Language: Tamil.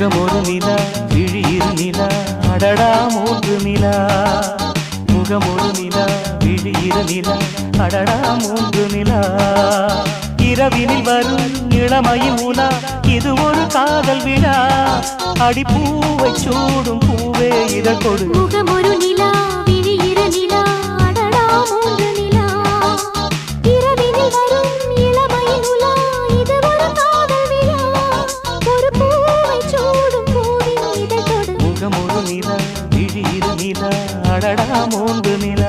முகமொரு நிலா விழியிரு நிலா அடடா மூன்று நிலா முகமொரு நிலா விழியிரு நிலா அடடா மூன்று நிலா இரவினில் வரும் இளமையின் உலா இது ஒரு காதல் விழா அடிப்பூவை சூடும் பூவே இதழ் கொடு முகமொரு நிலா விழியிரு நிலா அடடா மூன்று நிலா இரவினில் வரும் இளமையின் உலா இது ஒரு காதல் விழா ஒரு பூவை சூடும் பூவின் இதழ் கொடு முகமொரு நிலா விழியிரு நிலா அடடா மூன்று நிலா